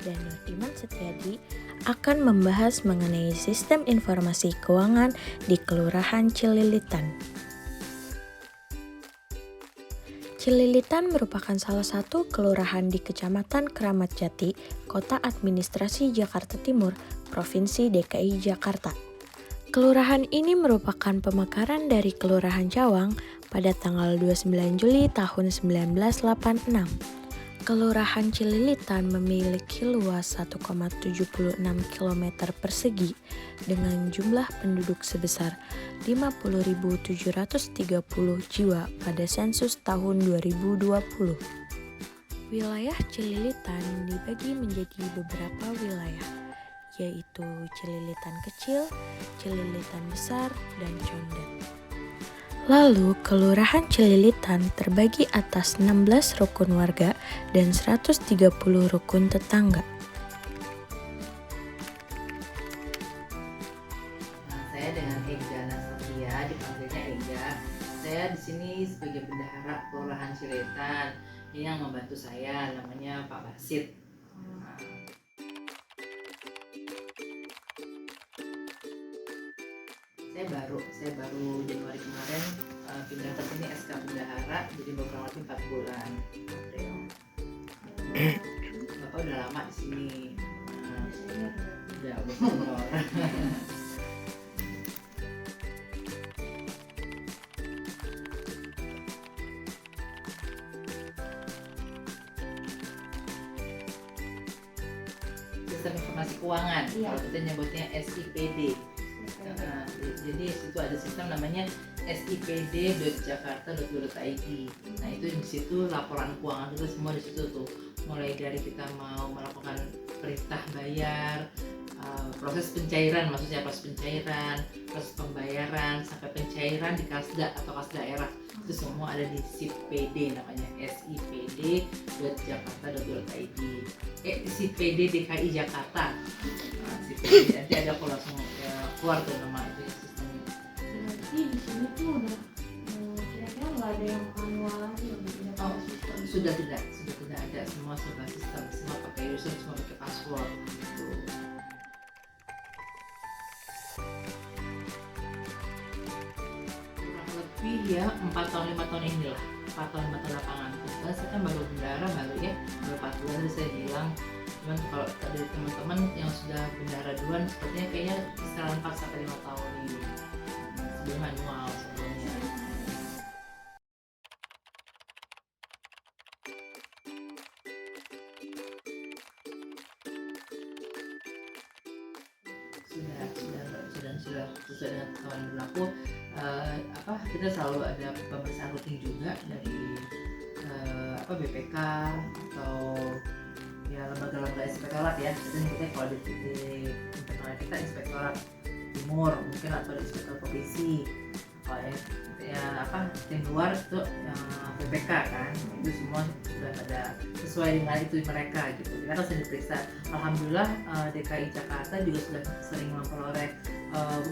dan Nur Iman Setiadi akan membahas mengenai sistem informasi keuangan di Kelurahan Cililitan. Cililitan merupakan salah satu kelurahan di Kecamatan Keramat Jati, Kota Administrasi Jakarta Timur, Provinsi DKI Jakarta. Kelurahan ini merupakan pemekaran dari Kelurahan Cawang pada tanggal 29 Juli tahun 1986. Kelurahan Cililitan memiliki luas 1,76 km persegi dengan jumlah penduduk sebesar 50.730 jiwa pada sensus tahun 2020. Wilayah Cililitan dibagi menjadi beberapa wilayah, yaitu Cililitan Kecil, Cililitan Besar, dan Condet. Lalu, Kelurahan Cililitan terbagi atas 16 rukun warga dan 130 rukun tetangga. Saya dengan Ega Nasatria, dipanggilnya Ega. Saya di sini sebagai bendahara Kelurahan Cililitan. Ini yang membantu saya namanya Pak Basit. Saya baru Januari kemarin pindah ke sini SK bendahara, jadi kurang lebih 4 bulan. Bapak udah lama di sini. Udah umur. Sistem informasi keuangan, kalau kita nyebutnya SIPD. Jadi itu ada sistem namanya sipd.jakarta.go.id. Nah itu di situ laporan keuangan itu semua di situ tuh, mulai dari kita mau melakukan perintah bayar, proses pencairan, maksudnya proses pencairan, proses pembayaran sampai pencairan di Kasda atau kas daerah, itu semua ada di SIPD, namanya sipd.jakarta.go.id. SIPD DKI Jakarta. SIPD nanti ada kalau langsung keluar tuh nama itu sistemnya. Berarti di sini tuh udah kira-kira nggak ada yang manual lagi ya? Oh, sudah tidak ada, semua serba sistem, semua pakai user, semua pakai password gitu. Kurang lebih ya 4 tahun 5 tahun inilah, 4 tahun 5 tahun lapangan. Kebetulan saya kan baru bendahara, baru 4 bulan tadi saya bilang. Cuman kalau dari teman-teman yang sudah bendahara duluan, sepertinya kayaknya kisaran 4 sampai 5 tahun ini. Sebelum manual sebelumnya. Sudah sesuai dengan ketentuan yang berlaku. Kita selalu ada pemeriksaan rutin juga dari BPK atau ya lembaga-lembaga inspektorat ya. Jadi mungkin kalau di internal kita inspektorat timur mungkin, atau inspektor provinsi. Kalau tim luar itu BPK kan, itu semua sudah ada sesuai dengan itu mereka gitu. Kita kan sudah diperiksa. Alhamdulillah DKI Jakarta juga sudah sering memperoleh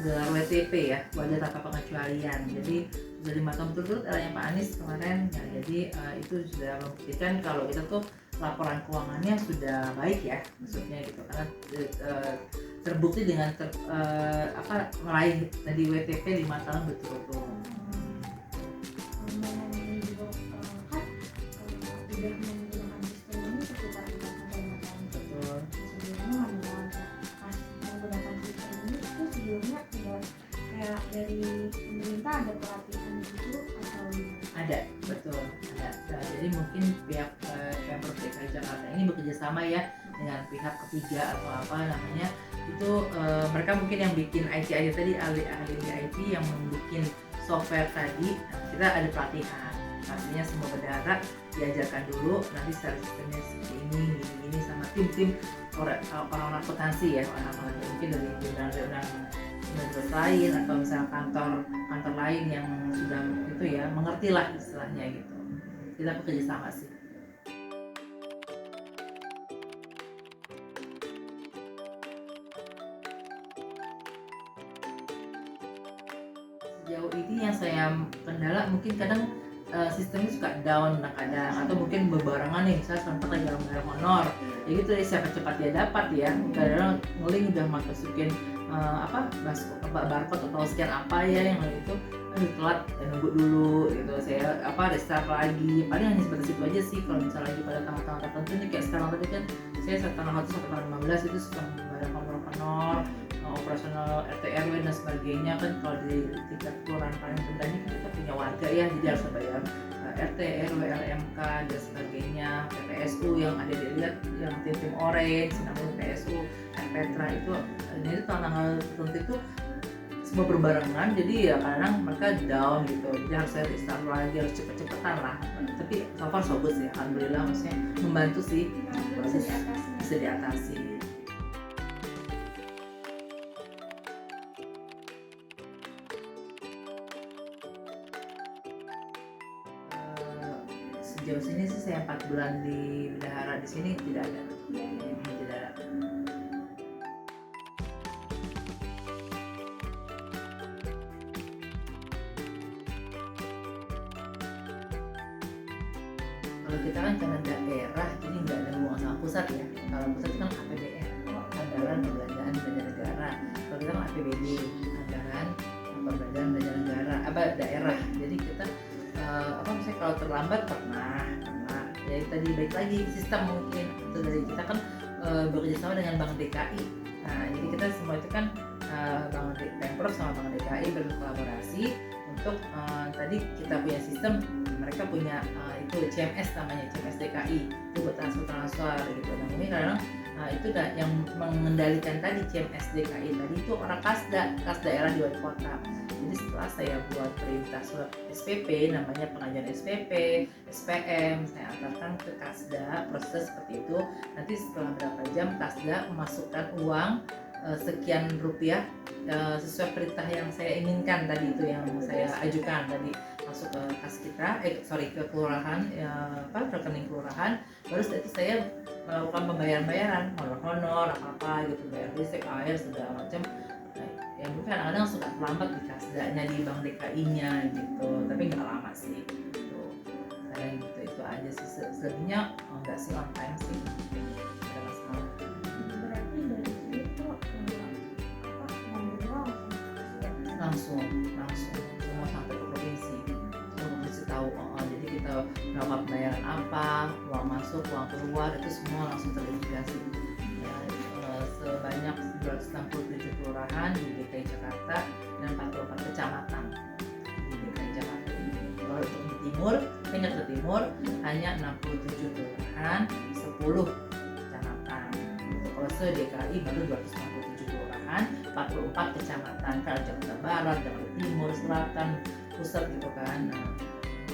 gelar WTP ya, wajar tanpa pengecualian. Jadi sudah 5 tahun berturut-turut eranya Pak Anies kemarin ya, jadi itu sudah membuktikan kalau kita tuh laporan keuangannya sudah baik ya, maksudnya gitu, karena terbukti dengan meraih tadi WTP 5 tahun berturut-turut. Udah menggunakan sistem ini sekitar 4 sampai 5 tahun. Betul. Sebelumnya manual. Pas menggunakan sistem ini itu sebelumnya tidak kayak dari pemerintah ada pelatihan gitu atau Ada, betul ada. Nah, jadi mungkin pihak Pemprov DKI Jakarta ini bekerja sama ya dengan pihak ketiga atau apa namanya itu, mereka mungkin yang bikin IT aja tadi, ahli IT yang membuat software tadi. Kita ada pelatihan, artinya semua bendahara diajarkan dulu nanti secara sistemnya seperti ini sama tim orang-orang akuntansi ya, orang-orang mungkin dari universitas lain atau misalnya kantor lain yang sudah itu ya mengerti lah istilahnya gitu. Kita bekerja sama sih. Sejauh ini yang saya kendala mungkin kadang sistemnya suka down kadang-kadang, atau mungkin berbarengan nih, misalnya sebentar lagi dalam bayar honor ya gitu deh, siapa cepat dia dapat ya. Kadang ngeling udah masukin barcode atau scan apa ya yang itu, aduh telat ya, nunggu dulu gitu, saya restart lagi, paling hanya sebatas itu aja sih. Kalau misalnya lagi pada tanggal-tanggal tertentu nih, kayak sekarang tadi kan saya tanggal 1 sampai tanggal 15 itu suka membayar honor operasional RT RW dan sebagainya kan. Kalau di tingkat kelurahan paling rendahnya kan kita punya warga ya, jadi harus bayar RT RW RMK dan sebagainya, PPSU yang ada dilihat yang tim orange namanya PSU, Petra itu, ini tanggal tertentu itu semua berbarengan, jadi ya kadang mereka down gitu, jadi harus saya restart lagi, harus cepet-cepetan lah. Tapi so far so good sih, alhamdulillah, maksudnya membantu sih, bisa diatasi. Sejauh sini sih saya 4 bulan di bendahara di sini tidak ada. Tidak ada. Kalau kita kan karena daerah, jadi nggak ada hubungan sama pusat ya. Kalau pusat kan APBN, anggaran pembelanjaan belanja negara. Kalau kita kan APBD, anggaran pembelanjaan belanja negara, daerah. Jadi kita misalnya kalau terlambat pernah ya tadi baik lagi sistem mungkin itu dari kita kan bekerja sama dengan Bank DKI. Nah jadi kita semua itu kan Bank Pemprov sama Bank DKI berkolaborasi untuk tadi kita punya sistem, mereka punya itu CMS namanya, CMS DKI itu buat transfer gitu. Nah ini kadang itu yang mengendalikan tadi CMS DKI tadi itu orang kas daerah di wali kota. Jadi setelah saya buat perintah surat SPP, namanya pengajuan SPP, SPM, saya antarkan ke Kasda, proses seperti itu. Nanti setelah berapa jam Kasda memasukkan uang sekian rupiah sesuai perintah yang saya inginkan tadi, itu yang saya ajukan tadi, masuk ke kas kita, ke kelurahan, rekening kelurahan. Baru setelah itu saya melakukan pembayaran honor apa gitu, bayar listrik, air, segala macam. Ya mungkin kadang-kadang suka terlambat di Kasdanya, di Bank DKI-nya gitu, tapi nggak lama sih gitu. Kadang gitu, itu aja sih. Selebihnya nggak sih, on time sih, nggak ada masalah. Berarti dari situ langsung semua sampai ke provinsi, tahu. Jadi kita berapa pembayaran apa, uang masuk, uang keluar, itu semua langsung terintegrasi ya. Sebanyak 267 kelurahan di DKI Jakarta dan 44 kecamatan di DKI Jakarta. Kalau untuk di timur, ke timur hanya 67 kelurahan, 10 kecamatan. Kalau se-DKI baru 267 kelurahan, 44 kecamatan. Kalau Jakarta Barat, Jakarta Timur, Selatan, Pusat gitu kan. Nah,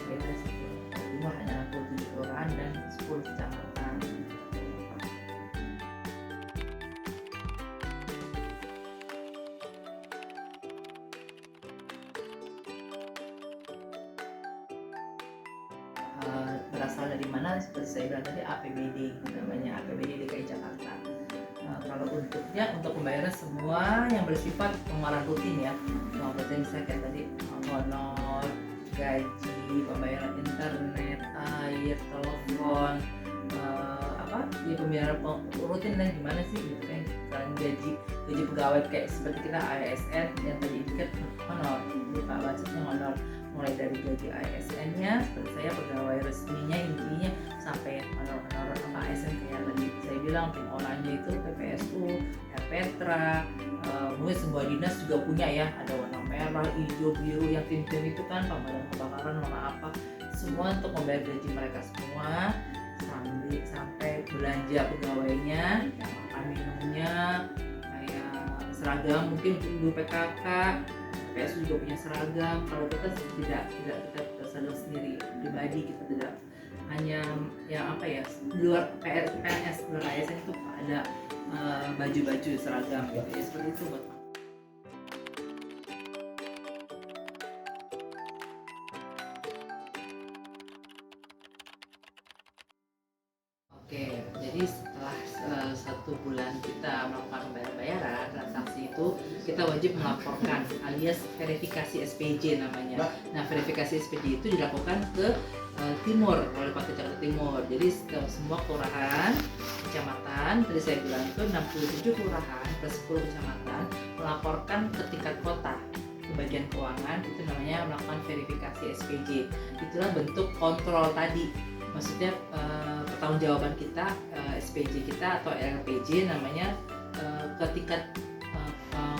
beda sih. Timur hanya 67 kelurahan dan 10 kecamatan. Berasal dari mana? Seperti saya bilang tadi, APBD, namanya APBD DKI Jakarta. Kalau untuk pembayaran semua yang bersifat pengeluaran rutin ya, rutin misalnya kayak tadi honor, gaji, pembayaran internet, air, telepon, pembayaran rutin dan gimana sih gitu kan. Kalian gaji pegawai kayak seperti kita ASN yang tadi indikat honor, Pak budgetnya honor, mulai dari gaji ASN-nya, seperti saya pegawai resminya intinya sampai honor ASN kayak tadi saya bilang, tim orangnya itu PPSU, Petra, mungkin semua dinas juga punya ya, ada warna merah, hijau, biru, yang tim-tim itu kan pemadam kebakaran, warna apa, semua untuk membayar gaji mereka semua, sampai belanja pegawainya, makan minumnya, kayak seragam mungkin untuk ibu PKK, PPSU juga punya seragam. Kalau kita tidak kita seragam sendiri pribadi, kita tidak hanya di luar PNS, luar ASN itu ada baju-baju seragam gitu ya, seperti itu buat. Oke, jadi setelah 1 bulan kita melakukan pembayaran transaksi itu kita wajib melaporkan alias verifikasi SPJ namanya. Nah, verifikasi SPJ itu dilakukan ke timur, oleh Pak Jakarta Timur. Jadi semua kelurahan, kecamatan, tadi saya bilang itu 67 kelurahan ke 10 kecamatan melaporkan ke tingkat kota ke bagian keuangan, itu namanya melakukan verifikasi SPJ. Itulah bentuk kontrol tadi. Maksudnya pertanggungjawaban kita SPJ kita atau LPJ namanya ke tingkat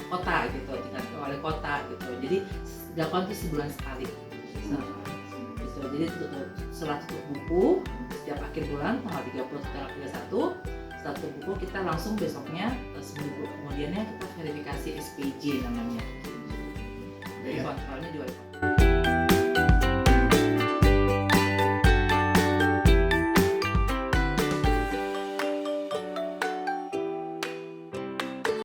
kota gitu, tingkat wali kota gitu. Jadi dilakukan itu sebulan sekali. Gitu. Jadi setelah tutup buku setiap akhir bulan tanggal 30 tanggal 31 setelah tutup buku kita langsung besoknya seminggu kemudiannya kita verifikasi SPJ namanya. Jadi kontrolnya di wali kota.